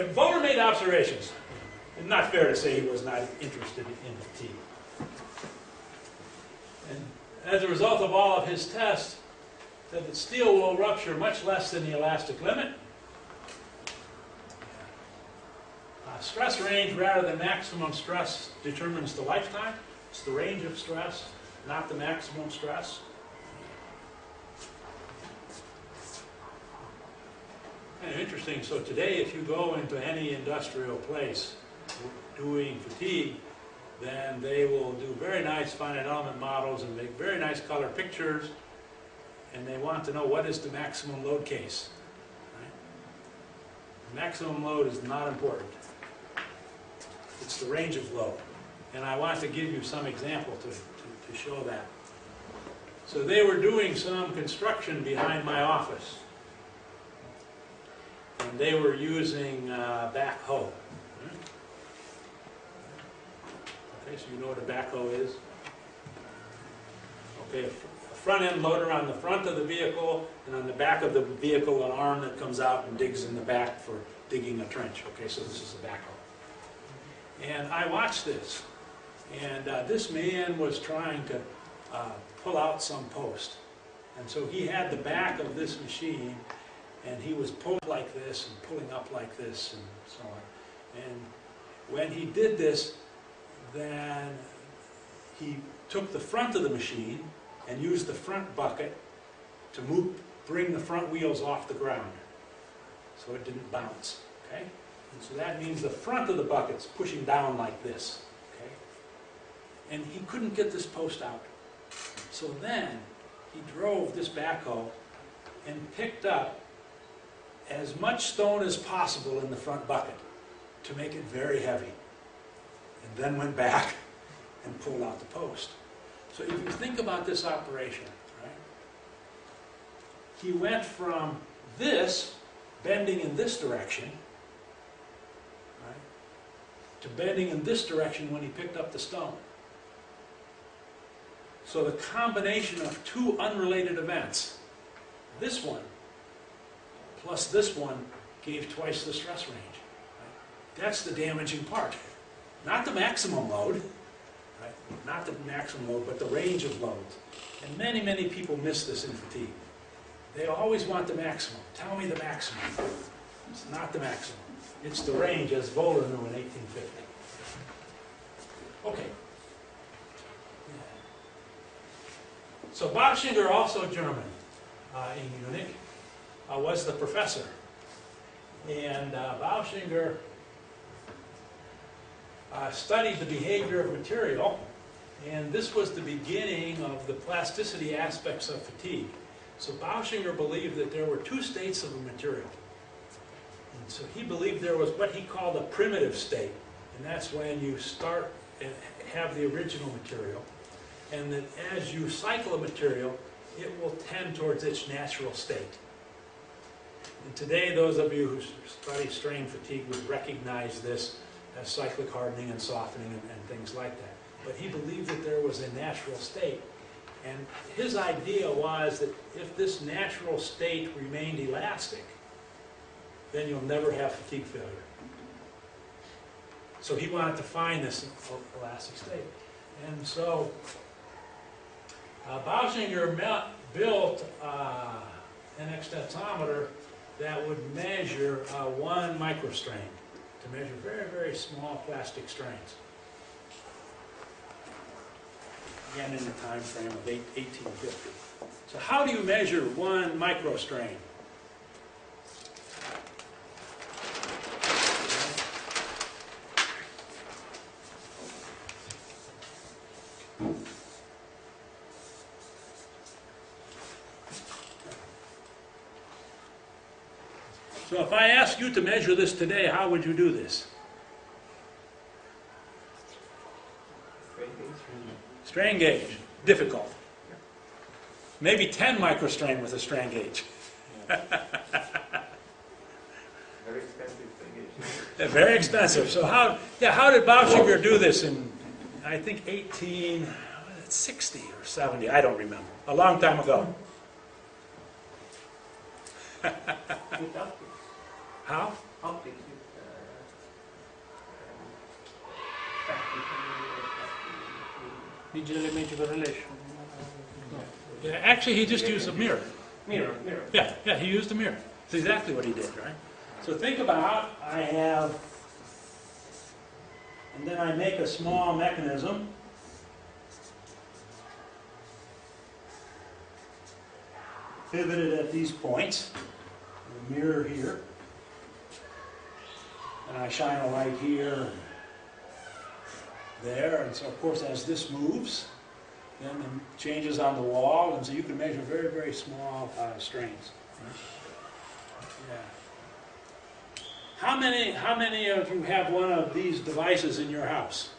But Bowler made observations. It's not fair to say he was not interested in fatigue. And as a result of all of his tests, said that steel will rupture much less than the elastic limit. Stress range rather than maximum stress determines the lifetime. It's the range of stress, not the maximum stress. Kind of interesting. So today, if you go into any industrial place doing fatigue, then they will do very nice finite element models and make very nice color pictures, and they want to know what is the maximum load case. Right? The maximum load is not important. It's the range of load. And I want to give you some example to show that. So they were doing some construction behind my office. And they were using backhoe. Okay, so you know what a backhoe is? Okay, a front-end loader on the front of the vehicle, and on the back of the vehicle, an arm that comes out and digs in the back for digging a trench. Okay, so this is a backhoe. And I watched this, and this man was trying to pull out some post. And so he had the back of this machine, and he was pulling like this and pulling up like this and so on. And when he did this, then he took the front of the machine and used the front bucket to bring the front wheels off the ground so it didn't bounce. Okay? And so that means the front of the bucket's pushing down like this. Okay? And he couldn't get this post out. So then he drove this backhoe and picked up as much stone as possible in the front bucket to make it very heavy. And then went back and pulled out the post. So if you think about this operation, right? He went from this, bending in this direction, right, to bending in this direction when he picked up the stone. So the combination of two unrelated events, this one plus this one, gave twice the stress range. Right? That's the damaging part. Not the maximum load, right? Not the maximum load, but the range of loads. And many, many people miss this in fatigue. They always want the maximum. Tell me the maximum. It's not the maximum. It's the range, as Wohler knew in 1850. Okay. So Bauschinger, also German, in Munich, was the professor. And Bauschinger studied the behavior of material, and this was the beginning of the plasticity aspects of fatigue. So Bauschinger believed that there were two states of a material. And so he believed there was what he called a primitive state, and that's when you start and have the original material, and that as you cycle a material, it will tend towards its natural state. And today, those of you who study strain fatigue would recognize this as cyclic hardening and softening and things like that. But he believed that there was a natural state. And his idea was that if this natural state remained elastic, then you'll never have fatigue failure. So he wanted to find this elastic state. And so Bauschinger built an extensometer that would measure 1 microstrain, to measure very, very small plastic strains. Again, in the time frame of 1850. So how do you measure 1 microstrain? So if I ask you to measure this today, how would you do this? Strain gauge. Difficult. Maybe 10 microstrain with a strain gauge. Very expensive strain gauge. Very expensive. So how did Bauschinger do this in, I think, 1860 or 70? I don't remember. A long time ago. How? Optics. Digital image correlation. Yeah, actually, he just used a mirror. Mirror. Yeah, he used a mirror. That's exactly what he did, right? So think about, I have, and then I make a small mechanism. Pivoted at these points, a mirror here, and I shine a light here, and there, and so of course as this moves, then it changes on the wall, and so you can measure very, very small strains. Yeah. How many of you have one of these devices in your house?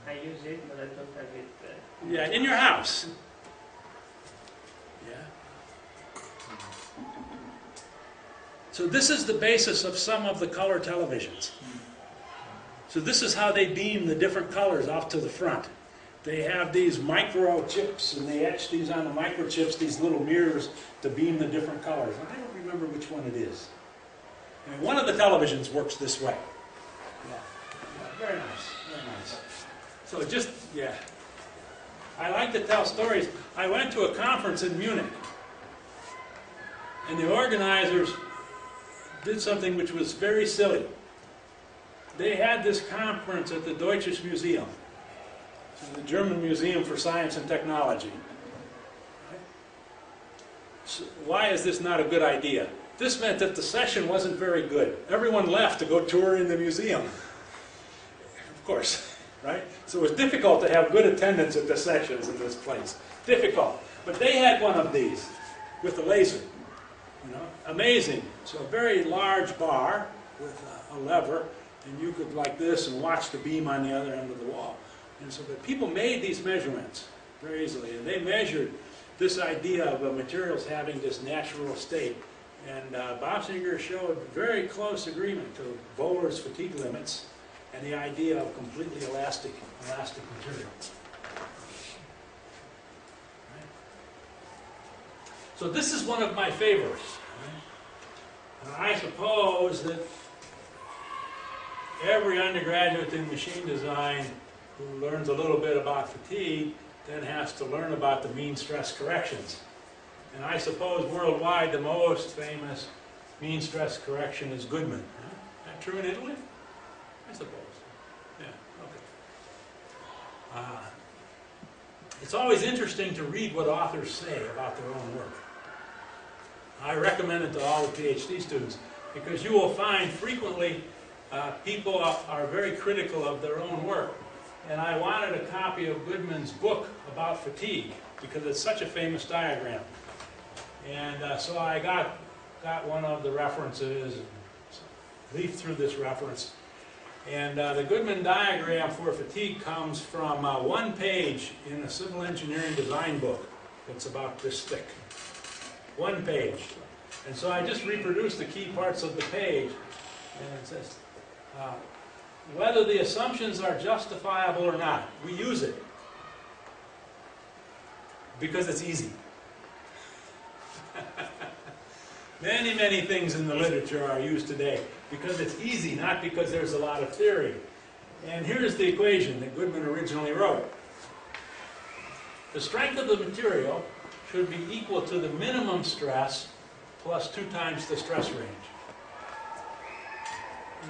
I use it, but I don't have it. Yeah, in your house. Yeah. So this is the basis of some of the color televisions. So this is how they beam the different colors off to the front. They have these microchips, and they etch these on the microchips, these little mirrors, to beam the different colors. And I don't remember which one it is. And one of the televisions works this way. Yeah. Very nice, very nice. So just, yeah. I like to tell stories. I went to a conference in Munich, and the organizers did something which was very silly. They had this conference at the Deutsches Museum, the German Museum for Science and Technology. So why is this not a good idea? This meant that the session wasn't very good. Everyone left to go tour in the museum. Of course. Right? So it was difficult to have good attendance at the sessions in this place. Difficult. But they had one of these with a laser. You know, amazing. So a very large bar with a lever, and you could like this and watch the beam on the other end of the wall. And so but people made these measurements very easily, and they measured this idea of materials having this natural state. And Bofsinger showed very close agreement to Wohler's fatigue limits and the idea of completely elastic material. Right? So this is one of my favorites. Right? And I suppose that every undergraduate in machine design who learns a little bit about fatigue then has to learn about the mean stress corrections. And I suppose worldwide the most famous mean stress correction is Goodman. Is that true in Italy? I suppose. Yeah, okay. It's always interesting to read what authors say about their own work. I recommend it to all the PhD students because you will find frequently people are very critical of their own work. And I wanted a copy of Goodman's book about fatigue because it's such a famous diagram. And so I got one of the references, leafed through this reference. And the Goodman diagram for fatigue comes from one page in a civil engineering design book that's about this thick. One page. And so I just reproduced the key parts of the page. And it says, whether the assumptions are justifiable or not, we use it. Because it's easy. Many, many things in the literature are used today because it's easy, not because there's a lot of theory. And here's the equation that Goodman originally wrote. The strength of the material should be equal to the minimum stress plus 2 times the stress range.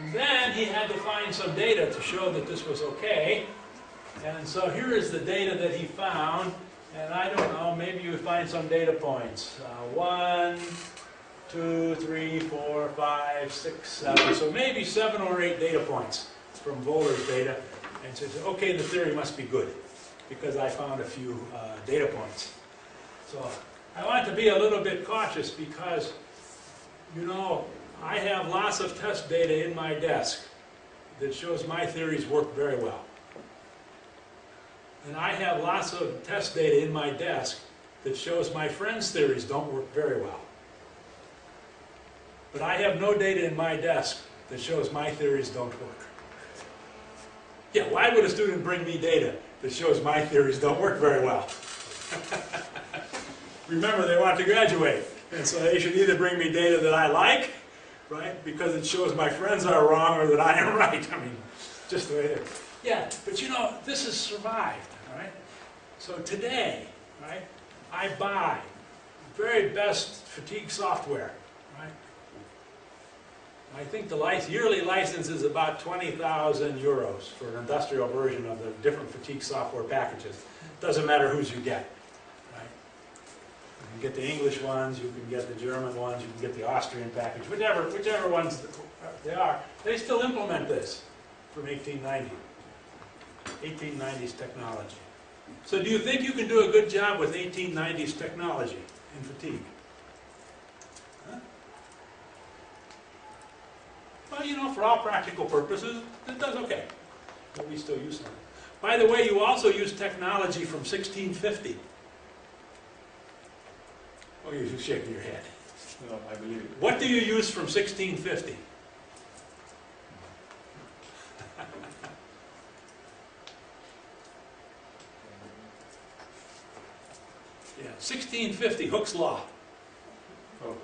And then he had to find some data to show that this was okay. And so here is the data that he found. And I don't know, maybe you find some data points. 1, 2, 3, 4, 5, 6, 7. So maybe 7 or 8 data points from Wohler's data. And says, okay, the theory must be good because I found a few data points. So I want to be a little bit cautious because, you know, I have lots of test data in my desk that shows my theories work very well. And I have lots of test data in my desk that shows my friends' theories don't work very well. But I have no data in my desk that shows my theories don't work. Yeah, why would a student bring me data that shows my theories don't work very well? Remember, they want to graduate. And so they should either bring me data that I like, right, because it shows my friends are wrong, or that I am right. I mean, just the way it is. Yeah, but you know, this has survived, all right? So today, right, I buy the very best fatigue software, right? I think the yearly license is about 20,000 euros for an industrial version of the different fatigue software packages. Doesn't matter whose you get, right? You can get the English ones, you can get the German ones, you can get the Austrian package, whichever ones they are. They still implement this from 1890. 1890s technology. So do you think you can do a good job with 1890s technology in fatigue? Huh? Well, you know, for all practical purposes, it does okay. But we still use some. By the way, you also use technology from 1650. Oh, you're shaking your head. No, I believe it. What do you use from 1650? Yeah, 1650, Hooke's law. Oh,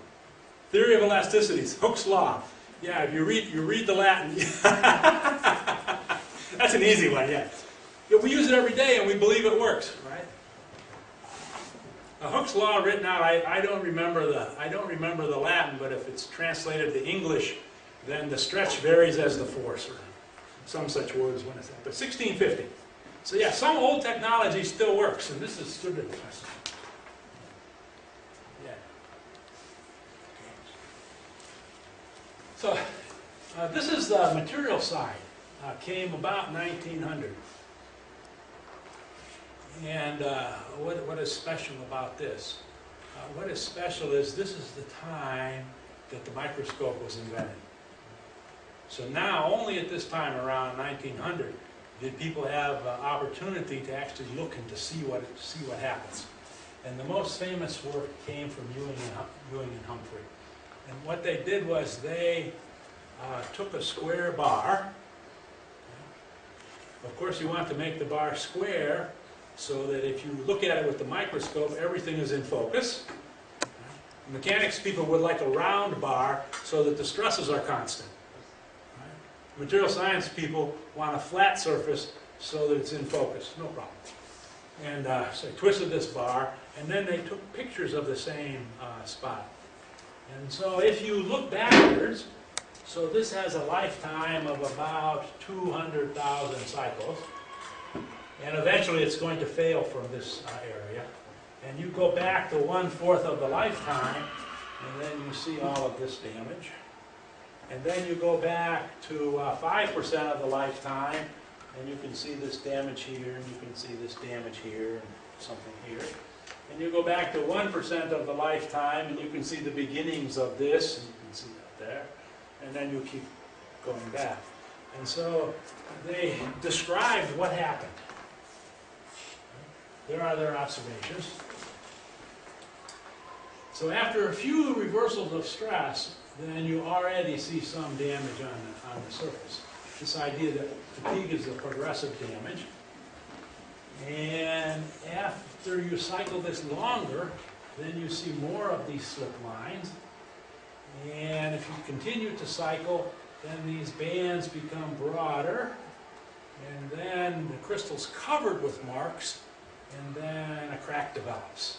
Theory of elasticities, Hooke's law. Yeah, if you read the Latin. That's an easy one, yeah. We use it every day and we believe it works, right? Hooke's law written out, I don't remember the Latin, but if it's translated to English, then the stretch varies as the force, or some such words when it's that. But 1650. So yeah, some old technology still works, and this is good advice. Yeah. So this is the material side. Came about 1900. And what is special about this? What is special is this is the time that the microscope was invented. So now, only at this time, around 1900, did people have opportunity to actually look and to see what happens. And the most famous work came from Ewing and Humphrey. And what they did was they took a square bar. Of course, you want to make the bar square so that if you look at it with the microscope, everything is in focus. Mechanics people would like a round bar so that the stresses are constant. Material science people want a flat surface so that it's in focus. No problem. And so they twisted this bar, and then they took pictures of the same spot. And so if you look backwards, so this has a lifetime of about 200,000 cycles. And eventually it's going to fail from this area. And you go back to 1/4 of the lifetime, and then you see all of this damage. And then you go back to 5% of the lifetime, and you can see this damage here, and you can see this damage here, and something here. And you go back to 1% of the lifetime, and you can see the beginnings of this, and you can see that there. And then you keep going back. And so they described what happened. There are their observations. So after a few reversals of stress, then you already see some damage on the surface. This idea that fatigue is a progressive damage. And after you cycle this longer, then you see more of these slip lines. And if you continue to cycle, then these bands become broader. And then the crystal's covered with marks, and then a crack develops.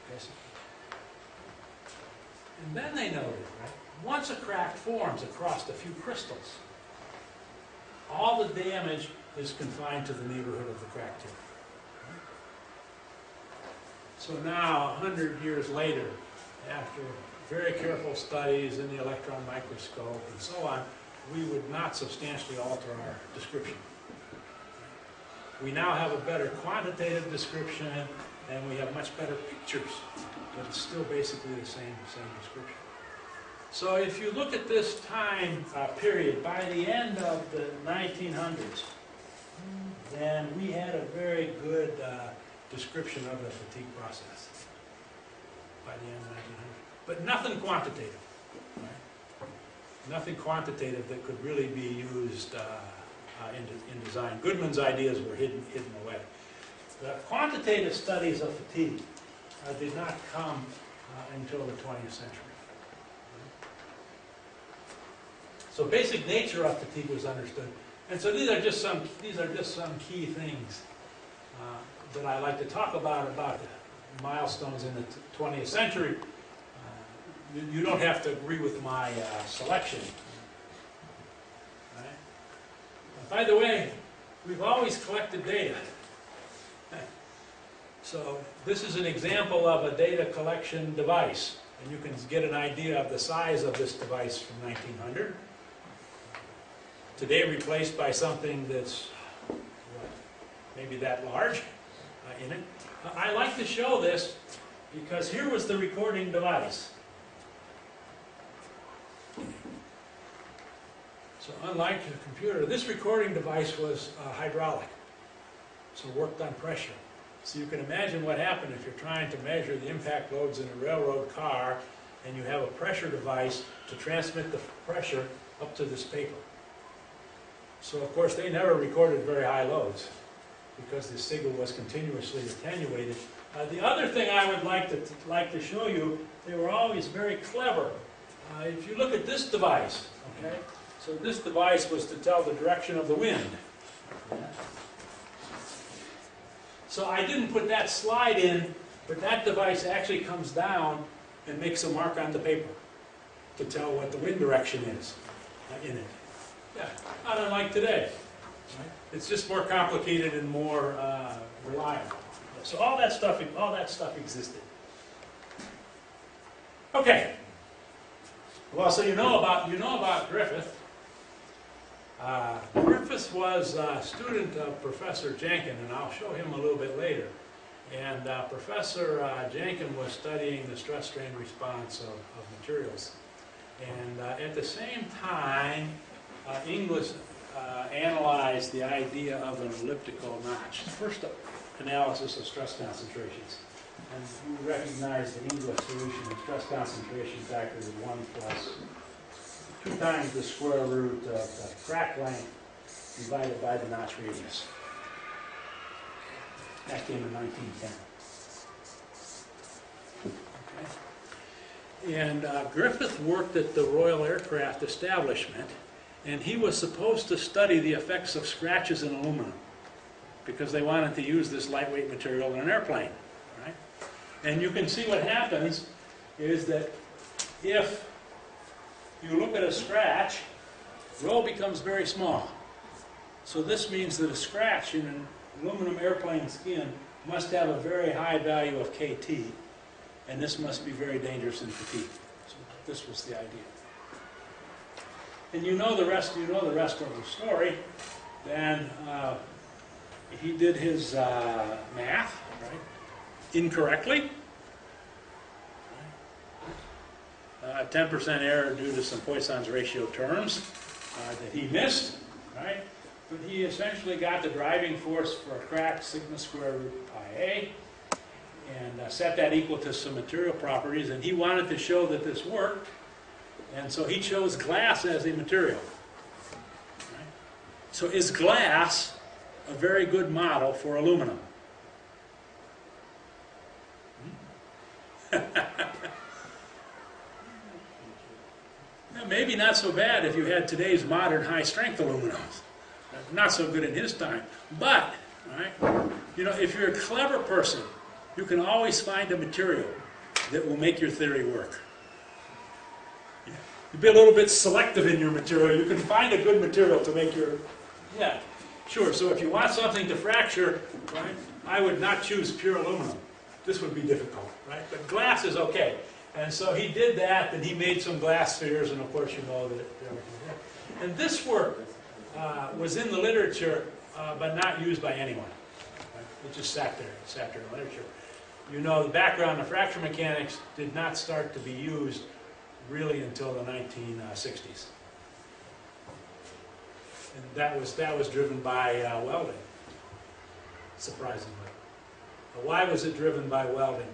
Okay, so, and then they noted, right? Once a crack forms across a few crystals, all the damage is confined to the neighborhood of the crack tip. So now, 100 years later, after very careful studies in the electron microscope and so on, we would not substantially alter our description. We now have a better quantitative description, and we have much better pictures, but it's still basically the same description. So if you look at this time period, by the end of the 1900s, then we had a very good description of the fatigue process by the end of the 1900s. But nothing quantitative. Right? Nothing quantitative that could really be used in design. Goodman's ideas were hidden away. The quantitative studies of fatigue did not come until the 20th century. So basic nature of fatigue was understood. And so these are just some key things that I like to talk about the milestones in the 20th century. You don't have to agree with my selection. Right? By the way, we've always collected data. So this is an example of a data collection device. And you can get an idea of the size of this device from 1900. Today replaced by something that's maybe that large in it. I like to show this because here was the recording device. So unlike a computer, this recording device was hydraulic, so worked on pressure. So you can imagine what happened if you're trying to measure the impact loads in a railroad car and you have a pressure device to transmit the pressure up to this paper. So of course they never recorded very high loads because the signal was continuously attenuated. The other thing I would like to show you, they were always very clever. If you look at this device, okay, so this device was to tell the direction of the wind. So I didn't put that slide in, but that device actually comes down and makes a mark on the paper to tell what the wind direction is in it. Yeah, not unlike today. Right? It's just more complicated and more reliable. So all that stuff existed. Okay. Well, so you know about Griffith. Griffith was a student of Professor Jenkin, and I'll show him a little bit later. And Professor Jenkin was studying the stress-strain response of materials. And at the same time, Inglis analyzed the idea of an elliptical notch. First analysis of stress concentrations. And you recognize the Inglis solution of stress concentration factor is 1 plus 2 times the square root of the crack length divided by the notch radius. That came in 1910. Okay. And Griffith worked at the Royal Aircraft Establishment, and he was supposed to study the effects of scratches in aluminum because they wanted to use this lightweight material in an airplane. Right? And you can see what happens is that if you look at a scratch, rho becomes very small. So this means that a scratch in an aluminum airplane skin must have a very high value of Kt, and this must be very dangerous in fatigue. So this was the idea. And you know the rest of the story. Then he did his math, right, incorrectly. 10% error due to some Poisson's ratio terms that he missed, right? But he essentially got the driving force for a crack sigma square root pi a, and set that equal to some material properties, and he wanted to show that this worked, and so he chose glass as a material. Right? So is glass a very good model for aluminum? Maybe not so bad if you had today's modern high-strength aluminums. Not so good in his time. But, right, you know, if you're a clever person, you can always find a material that will make your theory work. You be a little bit selective in your material. You can find a good material to make your... Yeah, sure. So if you want something to fracture, right, I would not choose pure aluminum. This would be difficult, right? But glass is okay. And so he did that, and he made some glass spheres, and of course you know that everything there. And this work was in the literature, but not used by anyone. Right? It just sat there in the literature. You know, the background of fracture mechanics did not start to be used really until the 1960s. And that was driven by welding, surprisingly. Why was it driven by welding?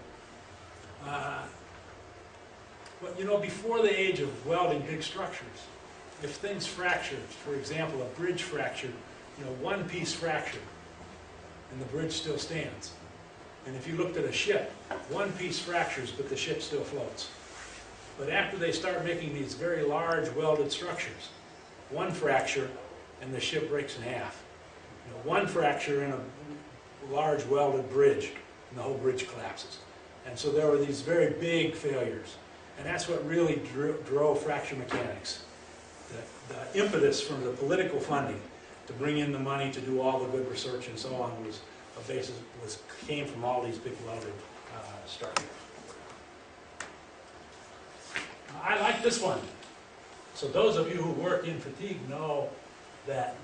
But you know, before the age of welding big structures, if things fractured, for example, a bridge fractured, you know, one piece fractured, and the bridge still stands. And if you looked at a ship, one piece fractures, but the ship still floats. But after they start making these very large welded structures, one fracture, and the ship breaks in half. You know, one fracture in a large welded bridge, and the whole bridge collapses. And so there were these very big failures. And that's what really drove fracture mechanics. The impetus from the political funding to bring in the money to do all the good research and so on came from all these big welded structures. I like this one. So those of you who work in fatigue know that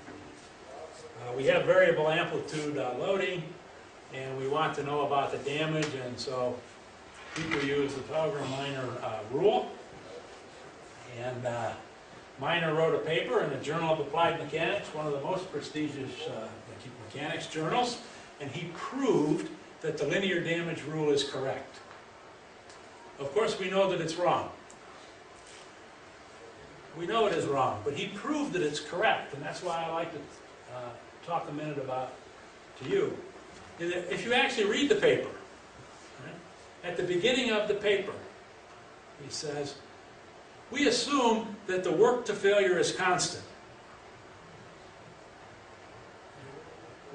we have variable amplitude loading, and we want to know about the damage, and so people use the Pelgrim-Minor rule. And Minor wrote a paper in the Journal of Applied Mechanics, one of the most prestigious mechanics journals, and he proved that the linear damage rule is correct. Of course, we know that it's wrong. We know it is wrong, but he proved that it's correct, and that's why I like to talk a minute about to you. If you actually read the paper, right, at the beginning of the paper, he says, we assume that the work to failure is constant.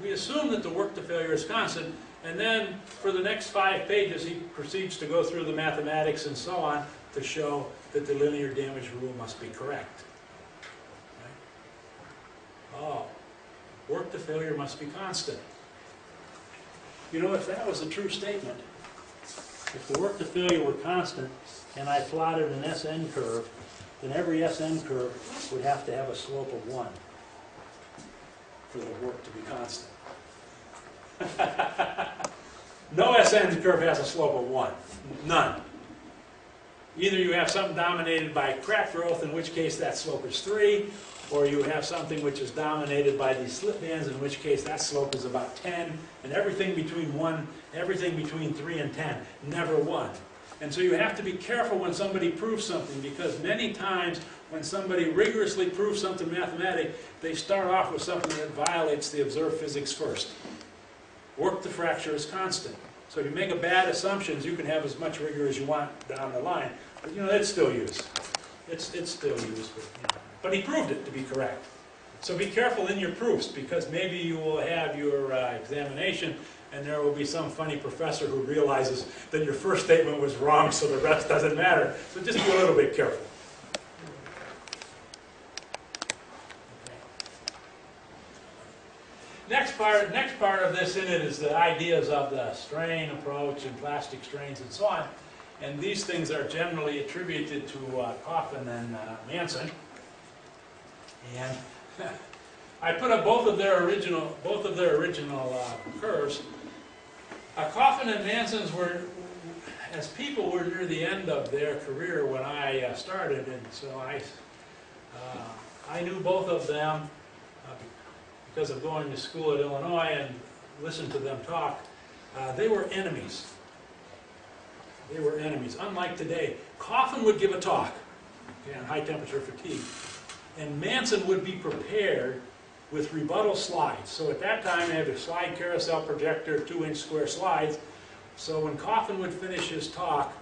We assume that the work to failure is constant, and then for the next 5 pages he proceeds to go through the mathematics and so on to show that the linear damage rule must be correct. Right? Oh, work to failure must be constant. You know, if that was a true statement, if the work to failure were constant and I plotted an SN curve, then every SN curve would have to have a slope of 1 for the work to be constant. No SN curve has a slope of 1. None. Either you have something dominated by crack growth, in which case that slope is 3, or you have something which is dominated by these slip bands, in which case that slope is about 10, and everything between 3 and 10, never 1. And so you have to be careful when somebody proves something, because many times when somebody rigorously proves something mathematic, they start off with something that violates the observed physics first. Work to fracture is constant. So if you make a bad assumptions, you can have as much rigor as you want down the line, but you know, it's still used. It's still used, but he proved it to be correct. So be careful in your proofs, because maybe you will have your examination and there will be some funny professor who realizes that your first statement was wrong, so the rest doesn't matter. So just be a little bit careful. Okay. Next part of this in it is the ideas of the strain approach and plastic strains and so on. And these things are generally attributed to Coffin and Manson. And I put up both of their original curves. Coffin and Manson's were, as people, were near the end of their career when I started, and so I knew both of them because of going to school at Illinois and listened to them talk. They were enemies. They were enemies. Unlike today, Coffin would give a talk on high temperature fatigue, and Manson would be prepared with rebuttal slides. So at that time, they had a slide carousel projector, 2-inch square slides. So when Coffin would finish his talk,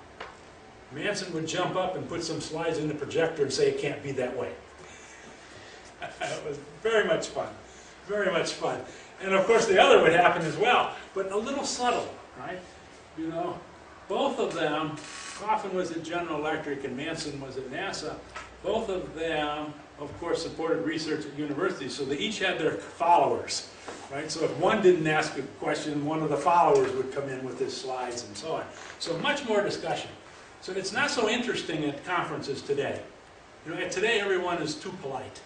Manson would jump up and put some slides in the projector and say, it can't be that way. It was very much fun. Very much fun. And of course, the other would happen as well, but a little subtle, right? You know, both of them, Coffin was at General Electric and Manson was at NASA. Both of them, of course, supported research at universities, so they each had their followers, right? So if one didn't ask a question, one of the followers would come in with his slides and so on. So much more discussion. So it's not so interesting at conferences today. You know, today everyone is too polite.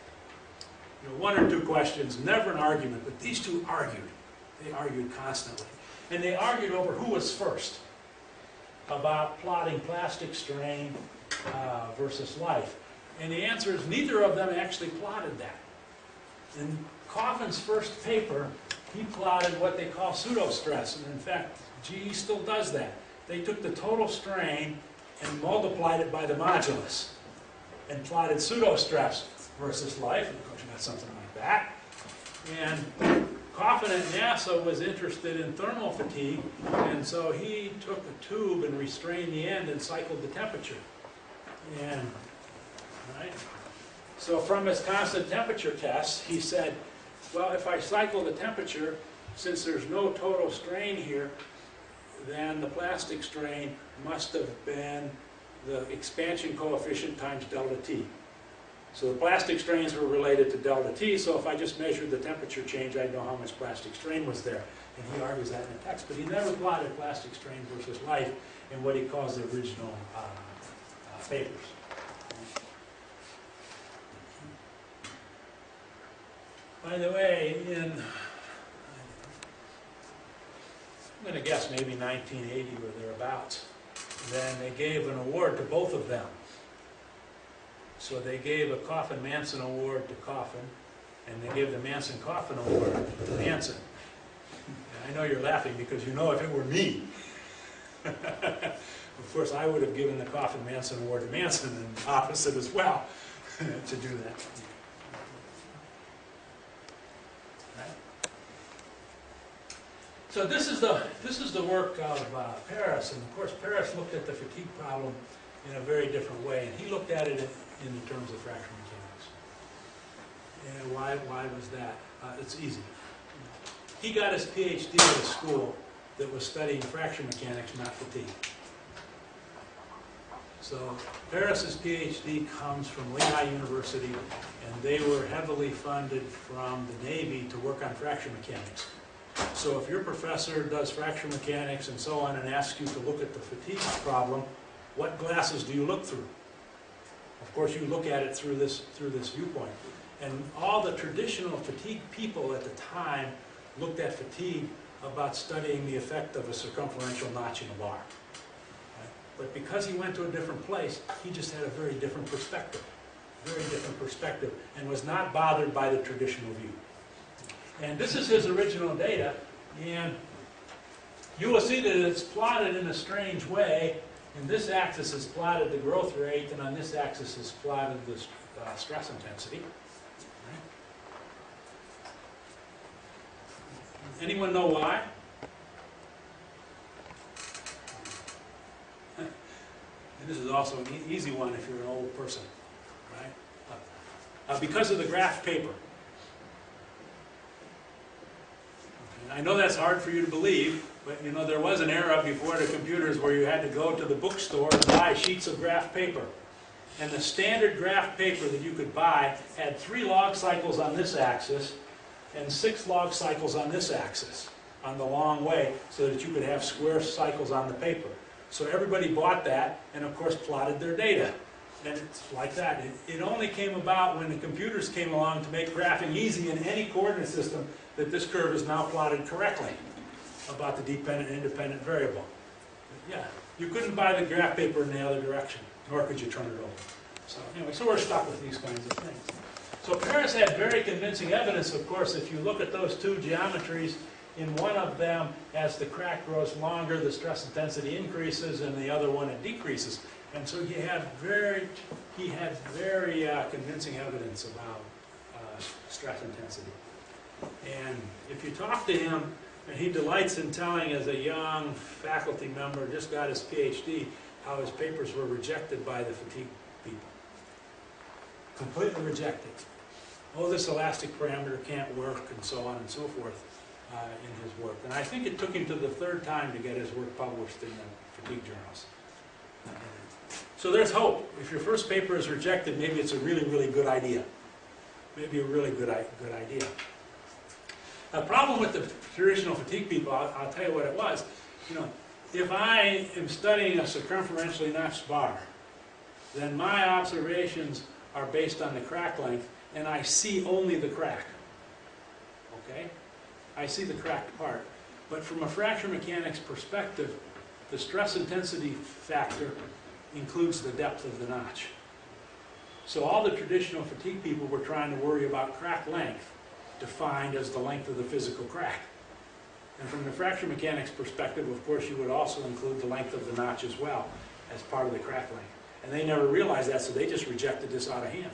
You know, 1 or 2 questions, never an argument, but these two argued. They argued constantly. And they argued over who was first about plotting plastic strain versus life. And the answer is neither of them actually plotted that. In Coffin's first paper, he plotted what they call pseudo-stress. And in fact, GE still does that. They took the total strain and multiplied it by the modulus and plotted pseudo-stress versus life. And of course, you got something like that. And Coffin at NASA was interested in thermal fatigue, and so he took a tube and restrained the end and cycled the temperature. And right? So from his constant temperature tests, he said, well, if I cycle the temperature, since there's no total strain here, then the plastic strain must have been the expansion coefficient times delta T. So the plastic strains were related to delta T, so if I just measured the temperature change, I'd know how much plastic strain was there. And he argues that in the text, but he never plotted plastic strain versus life in what he calls the original papers. By the way, I'm going to guess maybe 1980 or thereabouts, then they gave an award to both of them. So they gave a Coffin-Manson Award to Coffin, and they gave the Manson-Coffin Award to Manson. And I know you're laughing because you know if it were me, of course I would have given the Coffin-Manson Award to Manson, and the opposite as well, to do that. Right? So this is the work of Paris, and of course Paris looked at the fatigue problem in a very different way, and he looked at it in terms of fracture mechanics. And why was that? It's easy. He got his PhD at a school that was studying fracture mechanics, not fatigue. So Paris's PhD comes from Lehigh University, and they were heavily funded from the Navy to work on fracture mechanics. So if your professor does fracture mechanics and so on and asks you to look at the fatigue problem, what glasses do you look through? Of course, you look at it through this viewpoint. And all the traditional fatigue people at the time looked at fatigue about studying the effect of a circumferential notch in a bar. Right? But because he went to a different place, he just had a very different perspective, and was not bothered by the traditional view. And this is his original data, and you will see that it's plotted in a strange way. And this axis is plotted the growth rate, and on this axis is plotted the stress intensity. Right? Anyone know why? And this is also an easy one if you're an old person. Right? Because of the graph paper. I know that's hard for you to believe, but you know there was an era before the computers where you had to go to the bookstore and buy sheets of graph paper. And the standard graph paper that you could buy had 3 log cycles on this axis and 6 log cycles on this axis, on the long way, so that you could have square cycles on the paper. So everybody bought that and of course plotted their data. And it's like that. It only came about when the computers came along to make graphing easy in any coordinate system that this curve is now plotted correctly about the dependent and independent variable. But yeah, you couldn't buy the graph paper in the other direction, nor could you turn it over. So anyway, so we're stuck with these kinds of things. So Paris had very convincing evidence, of course, if you look at those two geometries, in one of them, as the crack grows longer, the stress intensity increases, and the other one, it decreases. And so he had very convincing evidence about stress intensity. And if you talk to him, and he delights in telling as a young faculty member, just got his PhD, how his papers were rejected by the fatigue people. Completely rejected. Oh, this elastic parameter can't work, and so on and so forth in his work. And I think it took him to the 3rd time to get his work published in the fatigue journals. So there's hope. If your first paper is rejected, maybe it's a really, really good idea. Maybe a really good idea. A problem with the traditional fatigue people, I'll tell you what it was. You know, if I am studying a circumferentially notched bar, then my observations are based on the crack length, and I see only the crack. Okay? I see the cracked part. But from a fracture mechanics perspective, the stress intensity factor includes the depth of the notch. So all the traditional fatigue people were trying to worry about crack length, defined as the length of the physical crack. And from the fracture mechanics perspective, of course, you would also include the length of the notch as well, as part of the crack length. And they never realized that, so they just rejected this out of hand.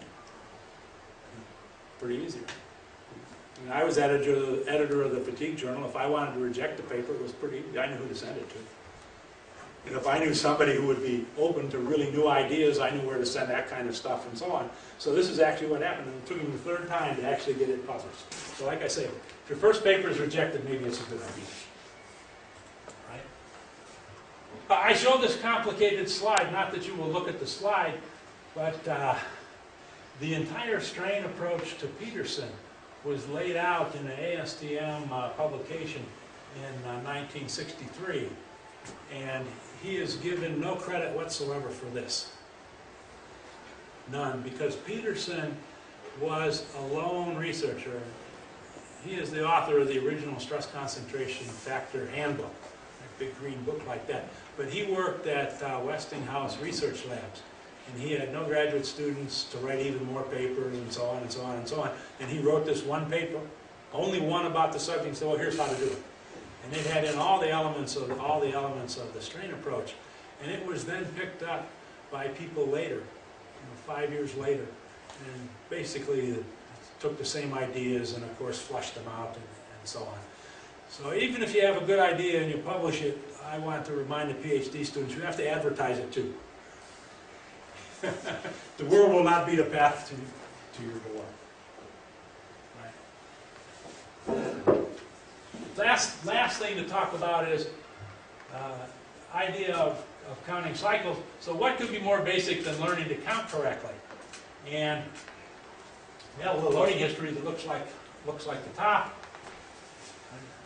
Pretty easy. I mean, I was editor of the fatigue journal. If I wanted to reject a paper, it was pretty easy. I knew who to send it to. And if I knew somebody who would be open to really new ideas, I knew where to send that kind of stuff and so on. So this is actually what happened, and it took him the third time to actually get it published. So like I say, if your first paper is rejected, maybe it's a good idea. Right? I showed this complicated slide, not that you will look at the slide, but the entire strain approach to Peterson was laid out in an ASTM publication in 1963, and he is given no credit whatsoever for this. None, because Peterson was a lone researcher. He is the author of the original stress concentration factor handbook, a big green book like that. But he worked at Westinghouse research labs, and he had no graduate students to write even more papers and so on and so on and so on. And he wrote this one paper, only one about the subject, and said, well, here's how to do it. And it had in all the elements of the strain approach. And it was then picked up by people later, 5 years later, and basically took the same ideas and of course flushed them out and so on. So even if you have a good idea and you publish it, I want to remind the PhD students, you have to advertise it too. The world will not be the path to your door. Right. Last thing to talk about is idea of counting cycles. So what could be more basic than learning to count correctly? And we have a little loading history that looks like the top.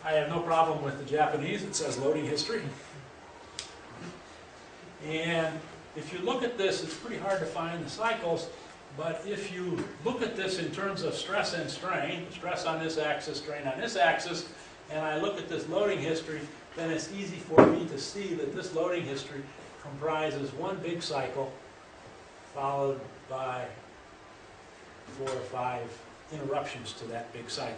I have no problem with the Japanese. It says loading history. And if you look at this, it's pretty hard to find the cycles. But if you look at this in terms of stress and strain, stress on this axis, strain on this axis, and I look at this loading history, then it's easy for me to see that this loading history comprises one big cycle followed by 4 or 5 interruptions to that big cycle.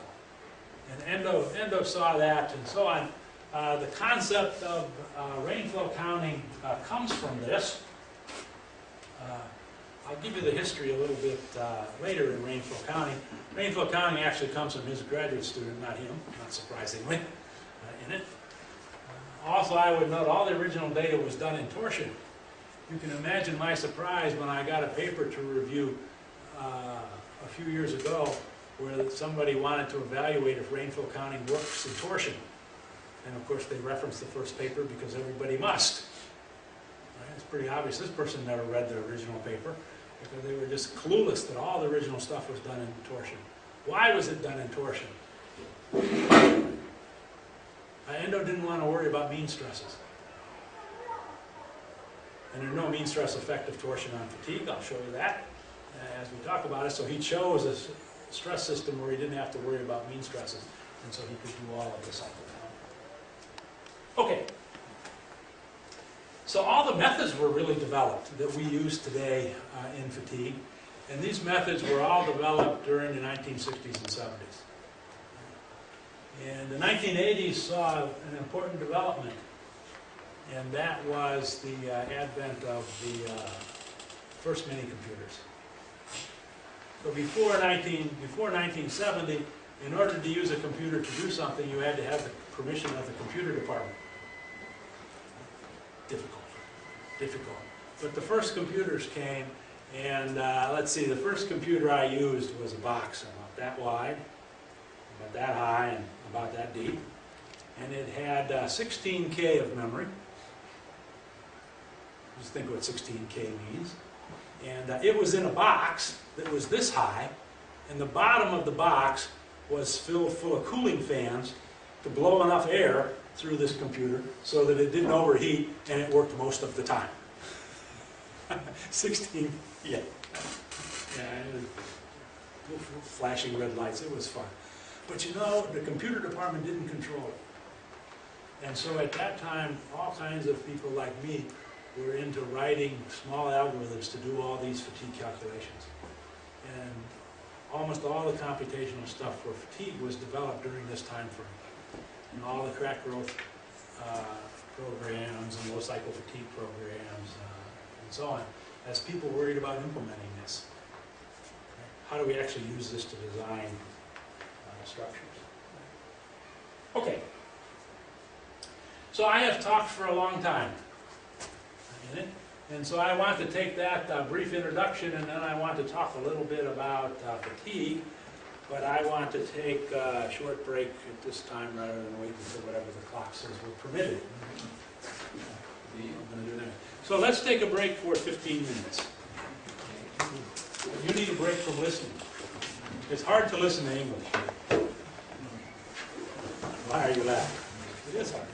And Endo saw that and so on. The concept of rainflow counting comes from this. I'll give you the history a little bit later in rainflow counting. Rainflow counting actually comes from his graduate student, not him, not surprisingly, in it. Also, I would note all the original data was done in torsion. You can imagine my surprise when I got a paper to review a few years ago where somebody wanted to evaluate if rainfall counting works in torsion. And of course they referenced the first paper because everybody must. Right? It's pretty obvious this person never read the original paper because they were just clueless that all the original stuff was done in torsion. Why was it done in torsion? Endo didn't want to worry about mean stresses. And there's no mean stress effect of torsion on fatigue. I'll show you that as we talk about it. So he chose a stress system where he didn't have to worry about mean stresses. And so he could do all of the cycle counting. Okay. So all the methods were really developed that we use today in fatigue. And these methods were all developed during the 1960s and 70s. And the 1980s saw an important development, and that was the advent of the first mini-computers. So before 1970, in order to use a computer to do something, you had to have the permission of the computer department. Difficult. But the first computers came, and let's see, the first computer I used was a box about that wide, about that high, and about that deep. And it had 16K of memory. Just think what 16K means. And it was in a box that was this high, and the bottom of the box was filled full of cooling fans to blow enough air through this computer so that it didn't overheat and it worked most of the time. 16, yeah. Flashing red lights, it was fun. But you know, the computer department didn't control it. And so at that time, all kinds of people like me were into writing small algorithms to do all these fatigue calculations. And almost all the computational stuff for fatigue was developed during this time frame. And all the crack growth programs and low cycle fatigue programs and so on, as people worried about implementing this. How do we actually use this to design structures? Okay. So I have talked for a long time. in it. And so I want to take that brief introduction, and then I want to talk a little bit about fatigue, but I want to take a short break at this time rather than wait until whatever the clock says we're permitted. I'm going to do that. So let's take a break for 15 minutes. You need a break from listening. It's hard to listen to English. Why are you laughing? It is hard.